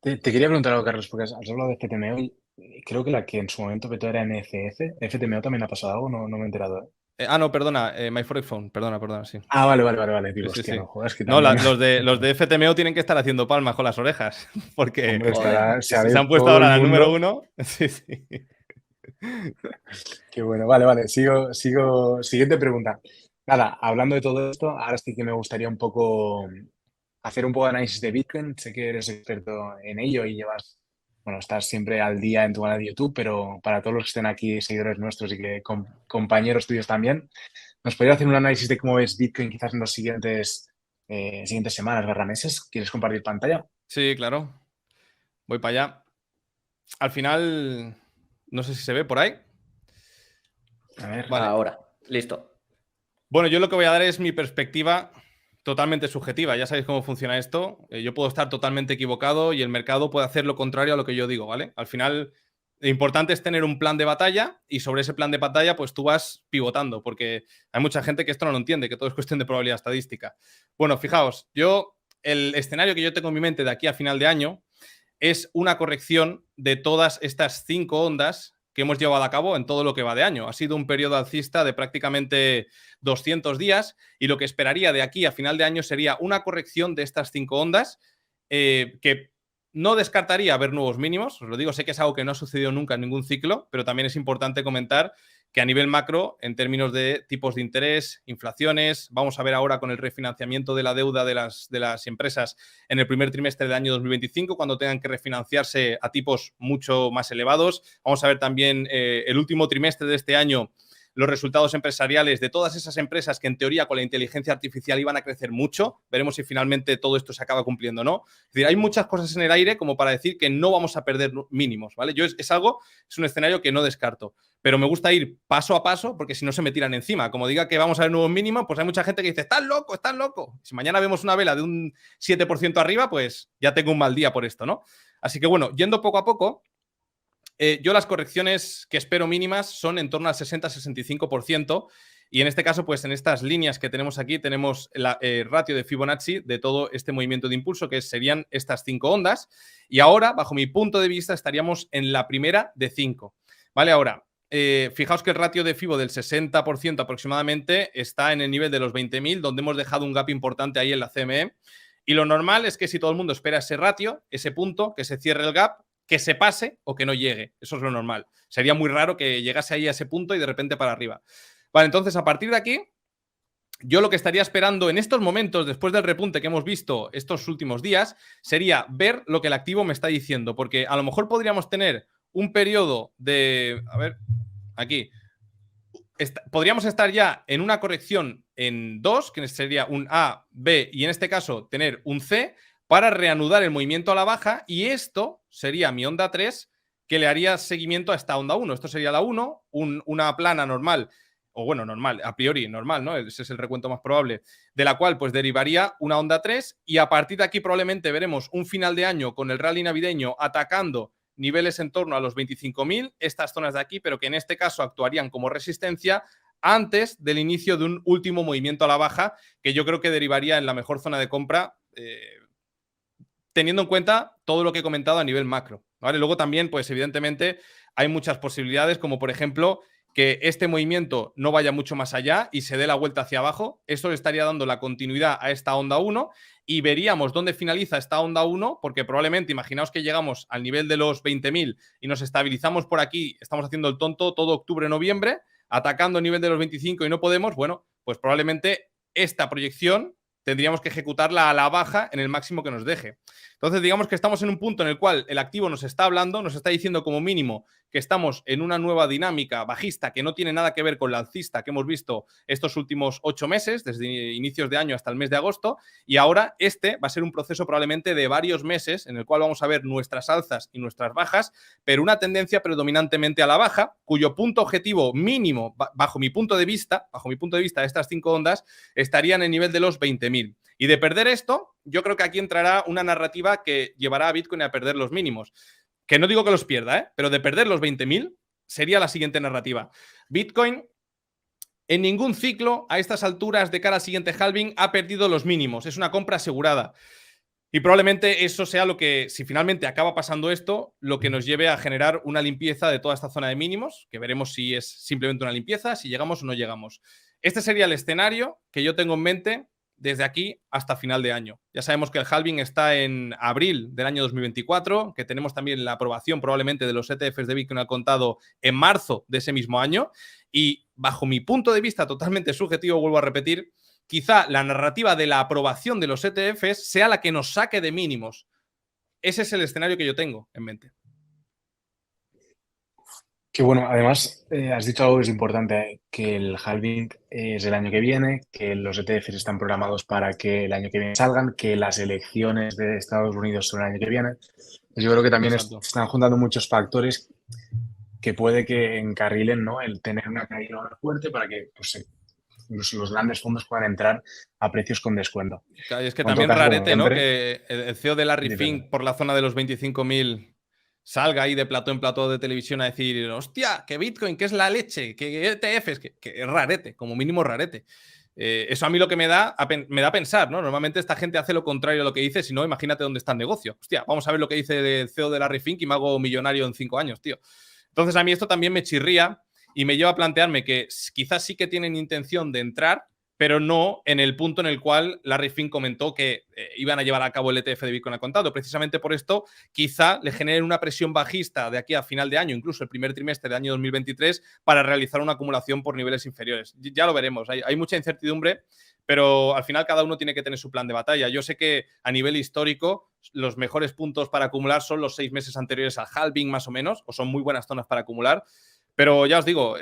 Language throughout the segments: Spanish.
Te quería preguntar algo, Carlos, porque has hablado de FTMO y creo que la que en su momento petó era NFF. ¿FTMO también ha pasado algo? No me he enterado, ¿eh? No, perdona, My Forex Phone, perdona, sí. Ah, vale. Sí, Digo, sí, hostia, sí. no jodas, que No, también. los de FTMO tienen que estar haciendo palmas con las orejas, porque Hombre, Joder. se ha se de han puesto todo el ahora la número mundo. uno. Sí, sí. Qué bueno, vale. Sigo. Siguiente pregunta. Nada, hablando de todo esto, ahora sí que me gustaría un poco hacer un poco de análisis de Bitcoin. Sé que eres experto en ello y bueno, estás siempre al día en tu canal de YouTube, pero para todos los que estén aquí, seguidores nuestros y que compañeros tuyos también, ¿nos podría hacer un análisis de cómo ves Bitcoin quizás en los siguientes semanas, barra meses? ¿Quieres compartir pantalla? Sí, claro. Voy para allá. Al final, no sé si se ve por ahí. A ver. Vale. Ahora, listo. Bueno, yo lo que voy a dar es mi perspectiva totalmente subjetiva. Ya sabéis cómo funciona esto. Yo puedo estar totalmente equivocado y el mercado puede hacer lo contrario a lo que yo digo, ¿vale? Al final, lo importante es tener un plan de batalla y sobre ese plan de batalla, pues tú vas pivotando, porque hay mucha gente que esto no lo entiende, que todo es cuestión de probabilidad estadística. Bueno, fijaos, el escenario que yo tengo en mi mente de aquí a final de año es una corrección de todas estas 5 ondas que hemos llevado a cabo en todo lo que va de año. Ha sido un periodo alcista de prácticamente 200 días y lo que esperaría de aquí a final de año sería una corrección de estas 5 ondas que no descartaría ver nuevos mínimos. Os lo digo, sé que es algo que no ha sucedido nunca en ningún ciclo, pero también es importante comentar que a nivel macro, en términos de tipos de interés, inflaciones, vamos a ver ahora con el refinanciamiento de la deuda de las empresas en el primer trimestre del año 2025, cuando tengan que refinanciarse a tipos mucho más elevados. Vamos a ver también el último trimestre de este año los resultados empresariales de todas esas empresas que en teoría con la inteligencia artificial iban a crecer mucho. Veremos si finalmente todo esto se acaba cumpliendo o no. Es decir, hay muchas cosas en el aire como para decir que no vamos a perder mínimos, ¿vale? Es un escenario que no descarto, pero me gusta ir paso a paso porque si no se me tiran encima. Como diga que vamos a ver nuevos mínimos, pues hay mucha gente que dice, estás loco, estás loco. Si mañana vemos una vela de un 7% arriba, pues ya tengo un mal día por esto, ¿no? Así que bueno, yendo poco a poco, yo las correcciones que espero mínimas son en torno al 60-65%. Y en este caso, pues en estas líneas que tenemos aquí, tenemos el ratio de Fibonacci de todo este movimiento de impulso, que serían estas 5 ondas. Y ahora, bajo mi punto de vista, estaríamos en la primera de 5. ¿Vale? Ahora, fijaos que el ratio de Fibo del 60% aproximadamente está en el nivel de los 20.000, donde hemos dejado un gap importante ahí en la CME. Y lo normal es que si todo el mundo espera ese ratio, ese punto, que se cierre el gap, que se pase o que no llegue. Eso es lo normal. Sería muy raro que llegase ahí a ese punto y de repente para arriba. Vale, entonces a partir de aquí, yo lo que estaría esperando en estos momentos, después del repunte que hemos visto estos últimos días, sería ver lo que el activo me está diciendo, porque a lo mejor podríamos tener un periodo de... A ver, aquí. Podríamos estar ya en una corrección en 2, que sería un A, B y en este caso tener un C para reanudar el movimiento a la baja y esto sería mi onda 3 que le haría seguimiento a esta onda 1. Esto sería la 1, una plana normal, o bueno, normal, a priori normal, ¿no? Ese es el recuento más probable, de la cual pues derivaría una onda 3 y a partir de aquí probablemente veremos un final de año con el rally navideño atacando niveles en torno a los 25.000, estas zonas de aquí, pero que en este caso actuarían como resistencia antes del inicio de un último movimiento a la baja, que yo creo que derivaría en la mejor zona de compra, teniendo en cuenta todo lo que he comentado a nivel macro, ¿vale? Luego también, pues evidentemente, hay muchas posibilidades, como por ejemplo que este movimiento no vaya mucho más allá y se dé la vuelta hacia abajo. Eso le estaría dando la continuidad a esta onda 1 y veríamos dónde finaliza esta onda 1, porque probablemente, imaginaos que llegamos al nivel de los 20.000 y nos estabilizamos por aquí, estamos haciendo el tonto todo octubre, noviembre, atacando el nivel de los 25 y no podemos, bueno, pues probablemente esta proyección tendríamos que ejecutarla a la baja en el máximo que nos deje. Entonces, digamos que estamos en un punto en el cual el activo nos está hablando, nos está diciendo como mínimo que estamos en una nueva dinámica bajista que no tiene nada que ver con la alcista que hemos visto estos últimos 8 meses, desde inicios de año hasta el mes de agosto, y ahora este va a ser un proceso probablemente de varios meses en el cual vamos a ver nuestras alzas y nuestras bajas, pero una tendencia predominantemente a la baja, cuyo punto objetivo mínimo, bajo mi punto de vista, estas 5 ondas, estarían en el nivel de los 20.000. Y de perder esto, yo creo que aquí entrará una narrativa que llevará a Bitcoin a perder los mínimos. Que no digo que los pierda, pero de perder los 20.000 sería la siguiente narrativa. Bitcoin en ningún ciclo a estas alturas de cara al siguiente halving ha perdido los mínimos. Es una compra asegurada. Y probablemente eso sea lo que, si finalmente acaba pasando esto, lo que nos lleve a generar una limpieza de toda esta zona de mínimos, que veremos si es simplemente una limpieza, si llegamos o no llegamos. Este sería el escenario que yo tengo en mente desde aquí hasta final de año. Ya sabemos que el halving está en abril del año 2024, que tenemos también la aprobación probablemente de los ETFs de Bitcoin al contado en marzo de ese mismo año. Y bajo mi punto de vista totalmente subjetivo, vuelvo a repetir, quizá la narrativa de la aprobación de los ETFs sea la que nos saque de mínimos. Ese es el escenario que yo tengo en mente. Que bueno, además has dicho algo que es importante, que el halving es el año que viene, que los ETFs están programados para que el año que viene salgan, que las elecciones de Estados Unidos son el año que viene. Pues yo creo que también Exacto. están juntando muchos factores que puede que encarrilen, ¿no?, el tener una caída más fuerte para que pues, los grandes fondos puedan entrar a precios con descuento. Claro, y es que En todo también caso, como rarete, ¿no? siempre, Que el CEO de Larry Fink por la zona de los 25.000 salga ahí de plató en plató de televisión a decir, hostia, que Bitcoin, que es la leche, que ETFs, que es rarete, como mínimo rarete. Eso a mí lo que me da a pensar, ¿no? Normalmente esta gente hace lo contrario a lo que dice, si no, imagínate dónde está el negocio. Hostia, vamos a ver lo que dice el CEO de Larry Fink y me hago millonario en 5 años, tío. Entonces a mí esto también me chirría y me lleva a plantearme que quizás sí que tienen intención de entrar, pero no en el punto en el cual Larry Fink comentó que iban a llevar a cabo el ETF de Bitcoin al contado. Precisamente por esto, quizá le generen una presión bajista de aquí a final de año, incluso el primer trimestre del año 2023, para realizar una acumulación por niveles inferiores. Ya lo veremos, hay mucha incertidumbre, pero al final cada uno tiene que tener su plan de batalla. Yo sé que a nivel histórico los mejores puntos para acumular son los 6 meses anteriores al halving, más o menos, o son muy buenas zonas para acumular, pero ya os digo,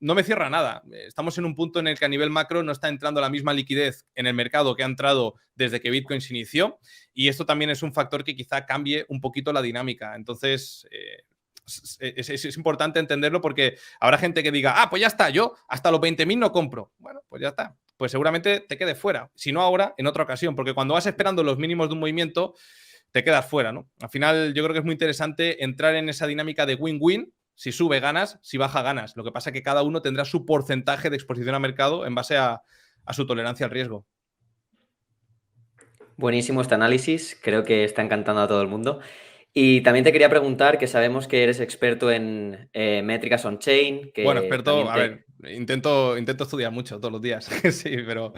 no me cierra nada. Estamos en un punto en el que a nivel macro no está entrando la misma liquidez en el mercado que ha entrado desde que Bitcoin se inició, y esto también es un factor que quizá cambie un poquito la dinámica. Entonces, es importante entenderlo porque habrá gente que diga, pues ya está, yo hasta los 20.000 no compro. Bueno, pues ya está. Pues seguramente te quedes fuera. Si no ahora, en otra ocasión, porque cuando vas esperando los mínimos de un movimiento, te quedas fuera, ¿no? Al final, yo creo que es muy interesante entrar en esa dinámica de win-win. Si sube, ganas. Si baja, ganas. Lo que pasa es que cada uno tendrá su porcentaje de exposición a mercado en base a su tolerancia al riesgo. Buenísimo este análisis. Creo que está encantando a todo el mundo. Y también te quería preguntar, que sabemos que eres experto en métricas on-chain. Bueno, experto, a ver, intento estudiar mucho todos los días. Sí, pero...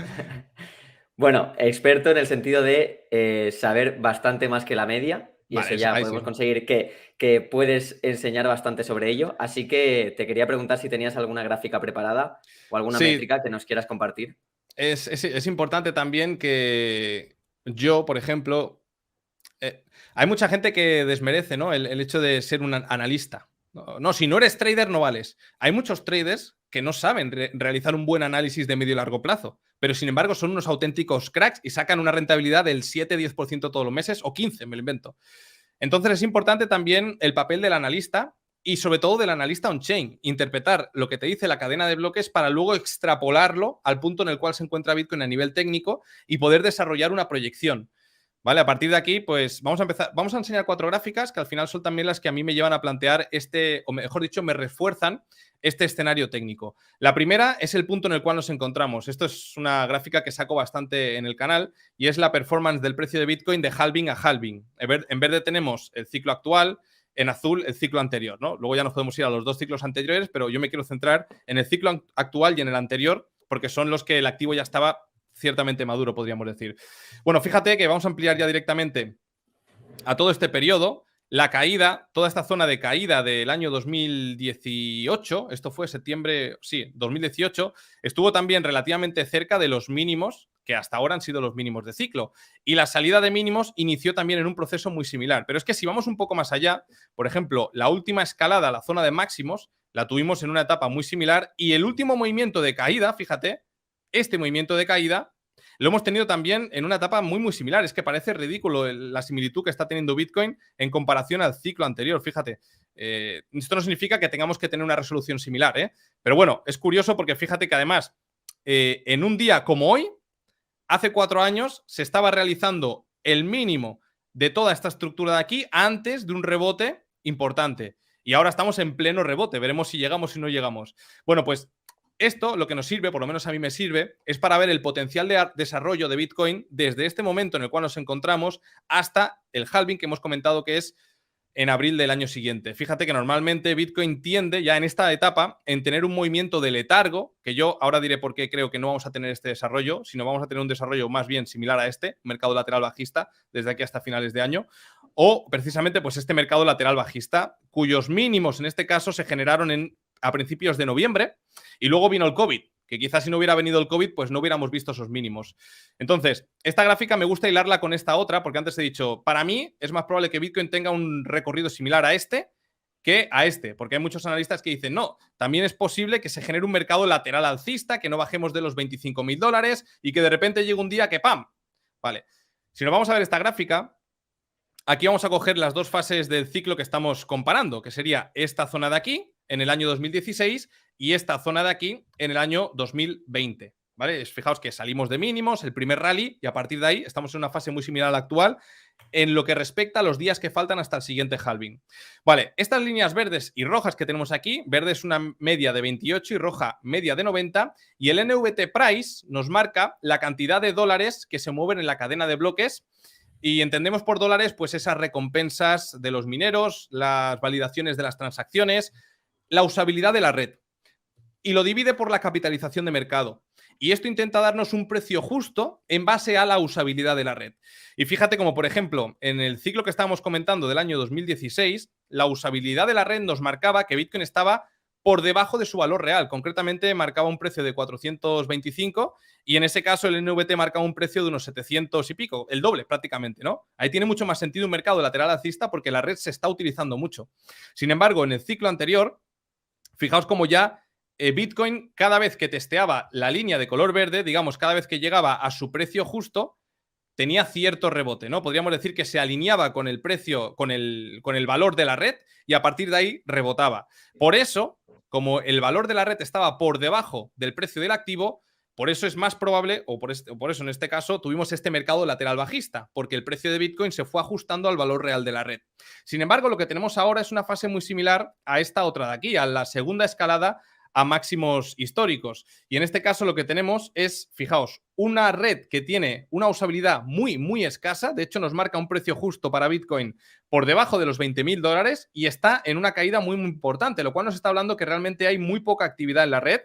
Bueno, experto en el sentido de saber bastante más que la media. Y vale, eso ya podemos conseguir que puedes enseñar bastante sobre ello. Así que te quería preguntar si tenías alguna gráfica preparada o alguna métrica que nos quieras compartir. Es importante también que yo, por ejemplo, hay mucha gente que desmerece, ¿no?, el hecho de ser un analista. No, si no eres trader no vales. Hay muchos traders que no saben realizar un buen análisis de medio y largo plazo, pero sin embargo son unos auténticos cracks y sacan una rentabilidad del 7-10% todos los meses o 15%, me lo invento. Entonces es importante también el papel del analista y sobre todo del analista on-chain, interpretar lo que te dice la cadena de bloques para luego extrapolarlo al punto en el cual se encuentra Bitcoin a nivel técnico y poder desarrollar una proyección. Vale, a partir de aquí, pues vamos a empezar. Vamos a enseñar 4 gráficas que al final son también las que a mí me llevan a plantear o mejor dicho, me refuerzan este escenario técnico. La primera es el punto en el cual nos encontramos. Esto es una gráfica que saco bastante en el canal y es la performance del precio de Bitcoin de halving a halving. En verde tenemos el ciclo actual, en azul el ciclo anterior, ¿no? Luego ya nos podemos ir a los 2 ciclos anteriores, pero yo me quiero centrar en el ciclo actual y en el anterior porque son los que el activo ya estaba ciertamente maduro, podríamos decir. Bueno, fíjate que vamos a ampliar ya directamente a todo este periodo. La caída, toda esta zona de caída del año 2018, esto fue septiembre, sí, 2018, estuvo también relativamente cerca de los mínimos que hasta ahora han sido los mínimos de ciclo. Y la salida de mínimos inició también en un proceso muy similar. Pero es que si vamos un poco más allá, por ejemplo, la última escalada a la zona de máximos la tuvimos en una etapa muy similar y el último movimiento de caída, fíjate, este movimiento de caída lo hemos tenido también en una etapa muy, muy similar. Es que parece ridículo la similitud que está teniendo Bitcoin en comparación al ciclo anterior. Fíjate, esto no significa que tengamos que tener una resolución similar, ¿eh? Pero bueno, es curioso porque fíjate que además, en un día como hoy, hace 4 años, se estaba realizando el mínimo de toda esta estructura de aquí antes de un rebote importante. Y ahora estamos en pleno rebote. Veremos si llegamos o no llegamos. Bueno, pues Esto lo que nos sirve, por lo menos a mí me sirve, es para ver el potencial de desarrollo de Bitcoin desde este momento en el cual nos encontramos hasta el halving que hemos comentado que es en abril del año siguiente. Fíjate que normalmente Bitcoin tiende ya en esta etapa en tener un movimiento de letargo, que yo ahora diré por qué creo que no vamos a tener este desarrollo, sino vamos a tener un desarrollo más bien similar a este, mercado lateral bajista, desde aquí hasta finales de año, o precisamente pues este mercado lateral bajista, cuyos mínimos en este caso se generaron a principios de noviembre y luego vino el COVID, que quizás si no hubiera venido el COVID, pues no hubiéramos visto esos mínimos. Entonces, esta gráfica me gusta hilarla con esta otra, porque antes he dicho, para mí es más probable que Bitcoin tenga un recorrido similar a este que a este, porque hay muchos analistas que dicen, no, también es posible que se genere un mercado lateral alcista, que no bajemos de los $25.000 y que de repente llegue un día que ¡pam! Vale, si nos vamos a ver esta gráfica, aquí vamos a coger las dos fases del ciclo que estamos comparando, que sería esta zona de aquí, en el año 2016, y esta zona de aquí, en el año 2020. ¿Vale? Fijaos que salimos de mínimos, el primer rally, y a partir de ahí estamos en una fase muy similar a la actual en lo que respecta a los días que faltan hasta el siguiente halving. Vale, estas líneas verdes y rojas que tenemos aquí, verde es una media de 28 y roja media de 90, y el NVT Price nos marca la cantidad de dólares que se mueven en la cadena de bloques. Y entendemos por dólares pues esas recompensas de los mineros, las validaciones de las transacciones, la usabilidad de la red. Y lo divide por la capitalización de mercado. Y esto intenta darnos un precio justo en base a la usabilidad de la red. Y fíjate como, por ejemplo, en el ciclo que estábamos comentando del año 2016, la usabilidad de la red nos marcaba que Bitcoin estaba por debajo de su valor real. Concretamente marcaba un precio de 425 y en ese caso el NVT marcaba un precio de unos 700 y pico, el doble prácticamente, ¿no? Ahí tiene mucho más sentido un mercado lateral alcista porque la red se está utilizando mucho. Sin embargo, en el ciclo anterior, fijaos como ya Bitcoin, cada vez que testeaba la línea de color verde, digamos, cada vez que llegaba a su precio justo, tenía cierto rebote, ¿no? Podríamos decir que se alineaba con el precio, con el valor de la red y a partir de ahí rebotaba. Por eso, como el valor de la red estaba por debajo del precio del activo, por eso es más probable, o por eso en este caso tuvimos este mercado lateral bajista, porque el precio de Bitcoin se fue ajustando al valor real de la red. Sin embargo, lo que tenemos ahora es una fase muy similar a esta otra de aquí, a la segunda escalada a máximos históricos. Y en este caso lo que tenemos es, fijaos, una red que tiene una usabilidad muy, muy escasa. De hecho, nos marca un precio justo para Bitcoin por debajo de los $20.000 y está en una caída muy, muy importante, lo cual nos está hablando que realmente hay muy poca actividad en la red.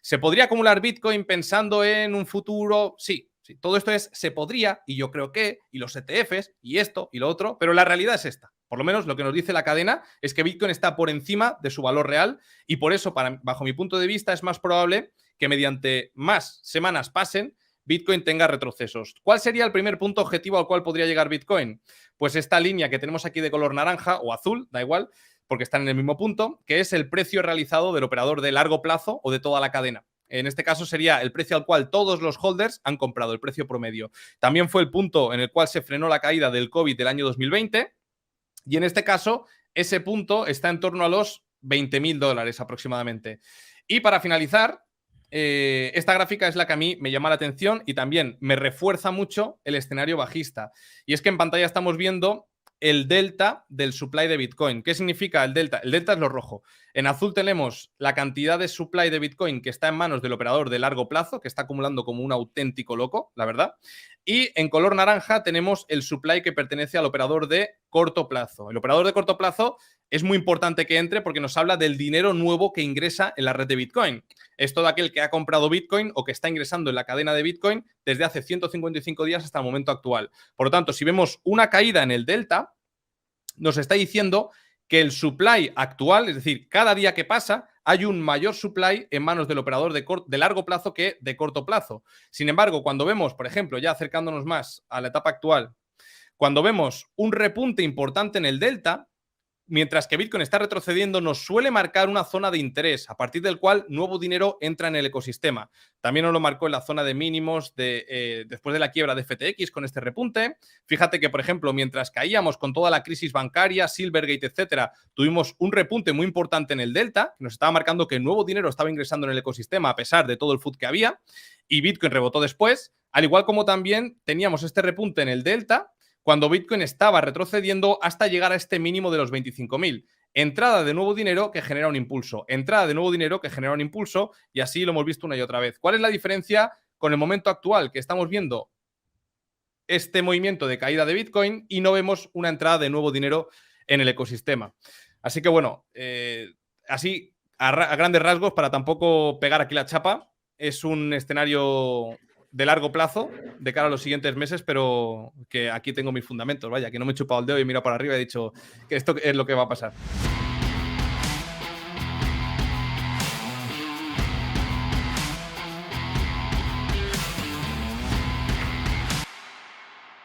¿Se podría acumular Bitcoin pensando en un futuro? Sí. Sí, todo esto se podría, y yo creo que, y los ETFs, y esto, y lo otro, pero la realidad es esta. Por lo menos lo que nos dice la cadena es que Bitcoin está por encima de su valor real y por eso, bajo mi punto de vista, es más probable que mediante más semanas pasen, Bitcoin tenga retrocesos. ¿Cuál sería el primer punto objetivo al cual podría llegar Bitcoin? Pues esta línea que tenemos aquí de color naranja o azul, da igual, porque están en el mismo punto, que es el precio realizado del operador de largo plazo o de toda la cadena. En este caso sería el precio al cual todos los holders han comprado, el precio promedio. También fue el punto en el cual se frenó la caída del COVID del año 2020 y en este caso ese punto está en torno a los $20.000 aproximadamente. Y para finalizar, esta gráfica es la que a mí me llama la atención y también me refuerza mucho el escenario bajista. Y es que en pantalla estamos viendo el delta del supply de Bitcoin. ¿Qué significa el delta? El delta es lo rojo. En azul tenemos la cantidad de supply de Bitcoin que está en manos del operador de largo plazo, que está acumulando como un auténtico loco, la verdad. Y en color naranja tenemos el supply que pertenece al operador de corto plazo. El operador de corto plazo es muy importante que entre porque nos habla del dinero nuevo que ingresa en la red de Bitcoin. Es todo aquel que ha comprado Bitcoin o que está ingresando en la cadena de Bitcoin desde hace 155 días hasta el momento actual. Por lo tanto, si vemos una caída en el delta, nos está diciendo que el supply actual, es decir, cada día que pasa, hay un mayor supply en manos del operador de largo plazo que de corto plazo. Sin embargo, cuando vemos, por ejemplo, ya acercándonos más a la etapa actual, cuando vemos un repunte importante en el delta, mientras que Bitcoin está retrocediendo, nos suele marcar una zona de interés, a partir del cual nuevo dinero entra en el ecosistema. También nos lo marcó en la zona de mínimos después de la quiebra de FTX con este repunte. Fíjate que, por ejemplo, mientras caíamos con toda la crisis bancaria, Silvergate, etcétera, tuvimos un repunte muy importante en el delta, que nos estaba marcando que nuevo dinero estaba ingresando en el ecosistema a pesar de todo el FUD que había, y Bitcoin rebotó después, al igual como también teníamos este repunte en el delta, cuando Bitcoin estaba retrocediendo hasta llegar a este mínimo de los 25.000. entrada de nuevo dinero que genera un impulso, entrada de nuevo dinero que genera un impulso, y así lo hemos visto una y otra vez. ¿Cuál es la diferencia con el momento actual? Que estamos viendo este movimiento de caída de Bitcoin y no vemos una entrada de nuevo dinero en el ecosistema. Así que bueno, así a grandes rasgos, para tampoco pegar aquí la chapa, es un escenario de largo plazo de cara a los siguientes meses, pero que aquí tengo mis fundamentos, vaya, que no me he chupado el dedo y he mirado para arriba y he dicho que esto es lo que va a pasar.